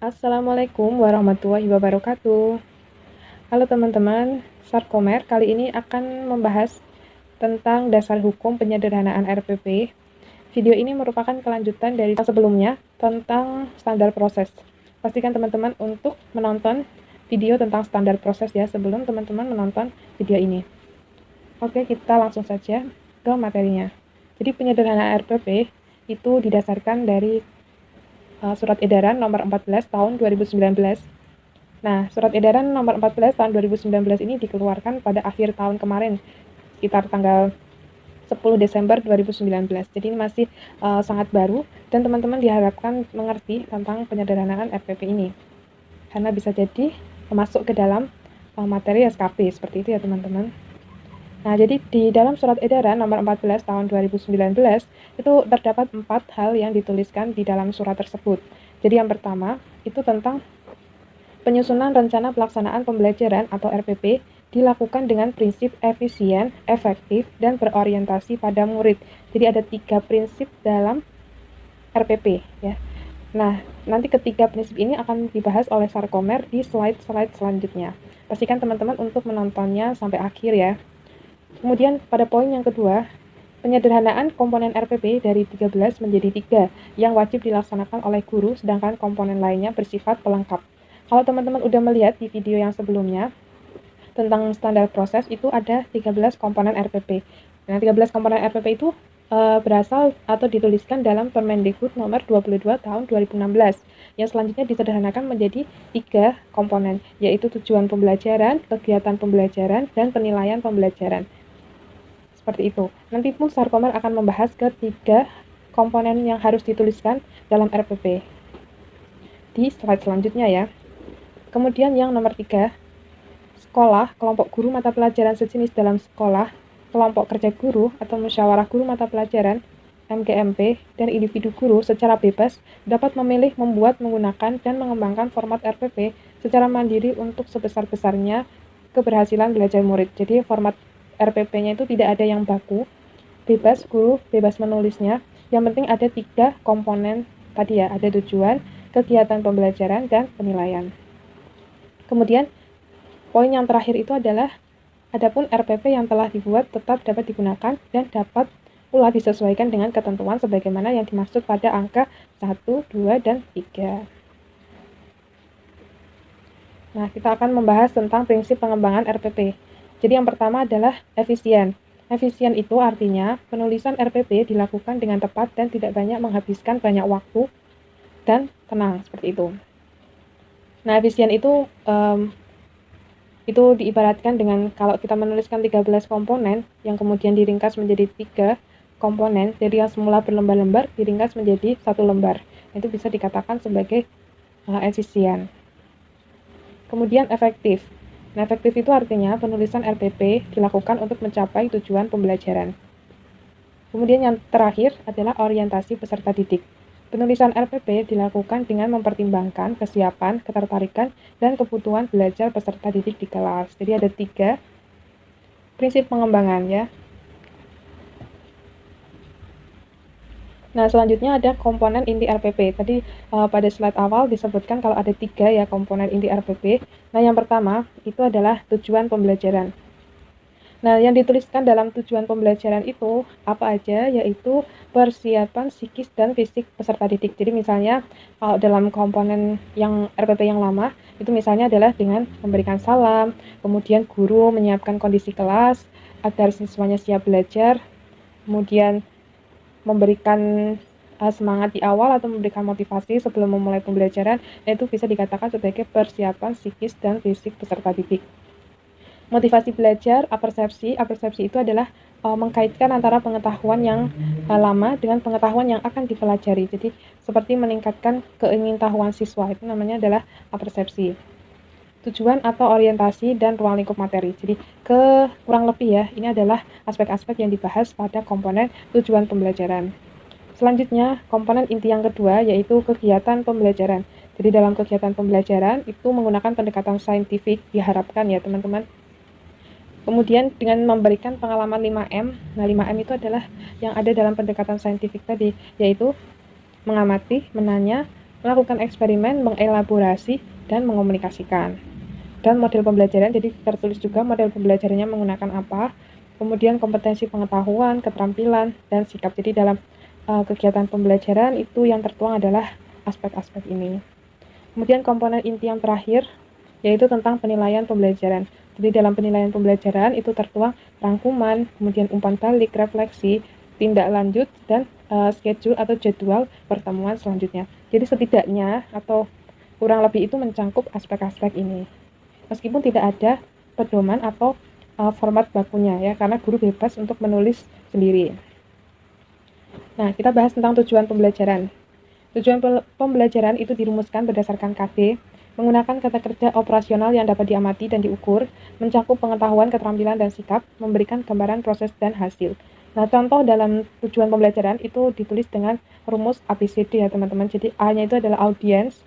Assalamualaikum warahmatullahi wabarakatuh. Halo teman-teman, Sarkomer kali ini akan membahas tentang dasar hukum penyederhanaan RPP. Video ini merupakan kelanjutan dari sebelumnya tentang standar proses. Pastikan teman-teman untuk menonton video tentang standar proses ya sebelum teman-teman menonton video ini. Oke, kita langsung saja ke materinya. Jadi penyederhanaan RPP itu didasarkan dari Surat Edaran nomor 14 tahun 2019. Nah, Surat Edaran nomor 14 tahun 2019 ini dikeluarkan pada akhir tahun kemarin, sekitar tanggal 10 Desember 2019. Jadi ini masih sangat baru dan teman-teman diharapkan mengerti tentang penyederhanaan RPP ini. Karena bisa jadi masuk ke dalam materi SKP, seperti itu ya teman-teman. Nah, jadi di dalam Surat Edaran nomor 14 tahun 2019 itu terdapat 4 hal yang dituliskan di dalam surat tersebut. Jadi yang pertama itu tentang penyusunan rencana pelaksanaan pembelajaran atau RPP dilakukan dengan prinsip efisien, efektif, dan berorientasi pada murid. Jadi ada 3 prinsip dalam RPP ya. Nah, nanti ketiga prinsip ini akan dibahas oleh Sarkomer di slide-slide selanjutnya. Pastikan teman-teman untuk menontonnya sampai akhir ya. Kemudian pada poin yang kedua, penyederhanaan komponen RPP dari 13 menjadi 3 yang wajib dilaksanakan oleh guru, sedangkan komponen lainnya bersifat pelengkap. Kalau teman-teman udah melihat di video yang sebelumnya tentang standar proses itu ada 13 komponen RPP. Nah, 13 komponen RPP itu berasal atau dituliskan dalam Permendikbud nomor 22 tahun 2016 yang selanjutnya disederhanakan menjadi 3 komponen, yaitu tujuan pembelajaran, kegiatan pembelajaran, dan penilaian pembelajaran. Seperti itu. Nanti pun Sarkomer akan membahas ketiga komponen yang harus dituliskan dalam RPP di slide selanjutnya ya. Kemudian yang nomor 3, sekolah, kelompok guru mata pelajaran sejenis dalam sekolah, kelompok kerja guru atau musyawarah guru mata pelajaran, MGMP, dan individu guru secara bebas dapat memilih membuat, menggunakan, dan mengembangkan format RPP secara mandiri untuk sebesar-besarnya keberhasilan belajar murid. Jadi format RPP-nya itu tidak ada yang baku, bebas guru, bebas menulisnya. Yang penting ada 3 komponen tadi ya, ada tujuan, kegiatan pembelajaran, dan penilaian. Kemudian poin yang terakhir itu adalah adapun RPP yang telah dibuat tetap dapat digunakan dan dapat pula disesuaikan dengan ketentuan sebagaimana yang dimaksud pada angka 1, 2, dan 3. Nah, kita akan membahas tentang prinsip pengembangan RPP. Jadi yang pertama adalah efisien. Efisien itu artinya penulisan RPP dilakukan dengan tepat dan tidak banyak menghabiskan banyak waktu dan tenang, seperti itu. Nah, efisien itu diibaratkan dengan kalau kita menuliskan 13 komponen yang kemudian diringkas menjadi 3 komponen, jadi yang semula berlembar-lembar diringkas menjadi 1 lembar. Itu bisa dikatakan sebagai efisien. Kemudian efektif. Nah, efektif itu artinya penulisan RPP dilakukan untuk mencapai tujuan pembelajaran. Kemudian yang terakhir adalah orientasi peserta didik. Penulisan RPP dilakukan dengan mempertimbangkan kesiapan, ketertarikan, dan kebutuhan belajar peserta didik di kelas. Jadi ada 3 prinsip pengembangan ya. Nah, selanjutnya ada komponen inti RPP. Tadi pada slide awal disebutkan kalau ada 3 ya komponen inti RPP. Nah, yang pertama itu adalah tujuan pembelajaran. Nah, yang dituliskan dalam tujuan pembelajaran itu apa aja, yaitu persiapan psikis dan fisik peserta didik. Jadi misalnya kalau dalam komponen yang RPP yang lama, itu misalnya adalah dengan memberikan salam, kemudian guru menyiapkan kondisi kelas agar siswanya siap belajar, kemudian memberikan semangat di awal atau memberikan motivasi sebelum memulai pembelajaran, itu bisa dikatakan sebagai persiapan psikis dan fisik peserta didik. Motivasi belajar, apersepsi itu adalah mengkaitkan antara pengetahuan yang lama dengan pengetahuan yang akan dipelajari. Jadi seperti meningkatkan keingintahuan siswa, itu namanya adalah apersepsi. Tujuan atau orientasi dan ruang lingkup materi. Jadi kurang lebih ya, ini adalah aspek-aspek yang dibahas pada komponen tujuan pembelajaran. Selanjutnya, komponen inti yang kedua yaitu kegiatan pembelajaran. Jadi dalam kegiatan pembelajaran itu menggunakan pendekatan saintifik diharapkan ya teman-teman. Kemudian dengan memberikan pengalaman 5M. Nah, 5M itu adalah yang ada dalam pendekatan saintifik tadi, yaitu mengamati, menanya, melakukan eksperimen, mengelaborasi, dan mengomunikasikan. Dan model pembelajaran, jadi tertulis juga model pembelajarannya menggunakan apa, kemudian kompetensi pengetahuan, keterampilan, dan sikap. Jadi dalam kegiatan pembelajaran itu yang tertuang adalah aspek-aspek ini. Kemudian komponen inti yang terakhir yaitu tentang penilaian pembelajaran. Jadi dalam penilaian pembelajaran itu tertuang rangkuman, kemudian umpan balik, refleksi, tindak lanjut, dan schedule atau jadwal pertemuan selanjutnya. Jadi setidaknya atau kurang lebih itu mencangkup aspek-aspek ini. Meskipun tidak ada pedoman atau format bakunya ya, karena guru bebas untuk menulis sendiri. Nah, kita bahas tentang tujuan pembelajaran. Tujuan pembelajaran itu dirumuskan berdasarkan KD, menggunakan kata kerja operasional yang dapat diamati dan diukur, mencakup pengetahuan, keterampilan, dan sikap, memberikan gambaran proses dan hasil. Nah, contoh dalam tujuan pembelajaran itu ditulis dengan rumus ABCD ya teman-teman. Jadi A-nya itu adalah audience.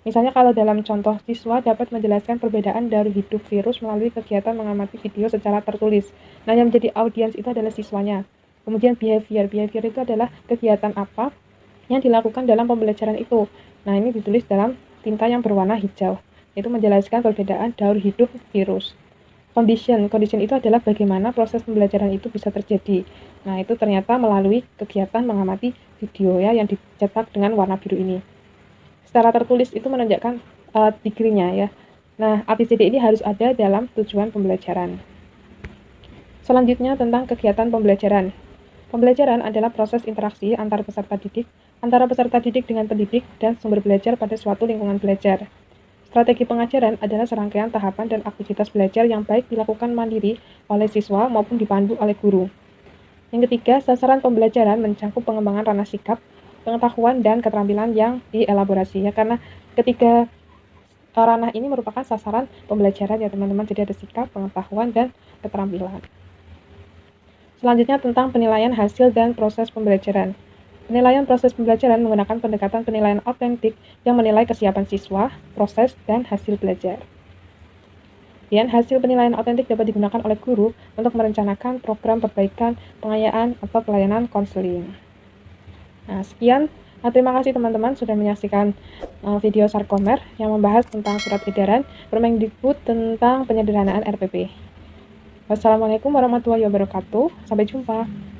Misalnya kalau dalam contoh, siswa dapat menjelaskan perbedaan dari hidup virus melalui kegiatan mengamati video secara tertulis. Nah, yang menjadi audience itu adalah siswanya. Kemudian behavior itu adalah kegiatan apa yang dilakukan dalam pembelajaran itu. Nah, ini ditulis dalam tinta yang berwarna hijau. Itu menjelaskan perbedaan daur hidup virus. Condition itu adalah bagaimana proses pembelajaran itu bisa terjadi. Nah, itu ternyata melalui kegiatan mengamati video ya yang dicetak dengan warna biru ini. Secara tertulis itu menunjukkan degree-nya ya. Nah, ABCD ini harus ada dalam tujuan pembelajaran. Selanjutnya tentang kegiatan pembelajaran. Pembelajaran adalah proses interaksi antar peserta didik, antara peserta didik dengan pendidik, dan sumber belajar pada suatu lingkungan belajar. Strategi pengajaran adalah serangkaian tahapan dan aktivitas belajar yang baik dilakukan mandiri oleh siswa maupun dipandu oleh guru. Yang ketiga, sasaran pembelajaran mencakup pengembangan ranah sikap, pengetahuan, dan keterampilan yang dielaborasi. Ya, karena ketiga ranah ini merupakan sasaran pembelajaran ya teman-teman, jadi ada sikap, pengetahuan, dan keterampilan. Selanjutnya tentang penilaian hasil dan proses pembelajaran. Penilaian proses pembelajaran menggunakan pendekatan penilaian autentik yang menilai kesiapan siswa, proses, dan hasil belajar. Dan hasil penilaian autentik dapat digunakan oleh guru untuk merencanakan program perbaikan, pengayaan, atau pelayanan konseling. Nah, sekian. Terima kasih teman-teman sudah menyaksikan video Sarkomer yang membahas tentang surat edaran Permendikbud tentang penyederhanaan RPP. Wassalamualaikum warahmatullahi wabarakatuh. Sampai jumpa.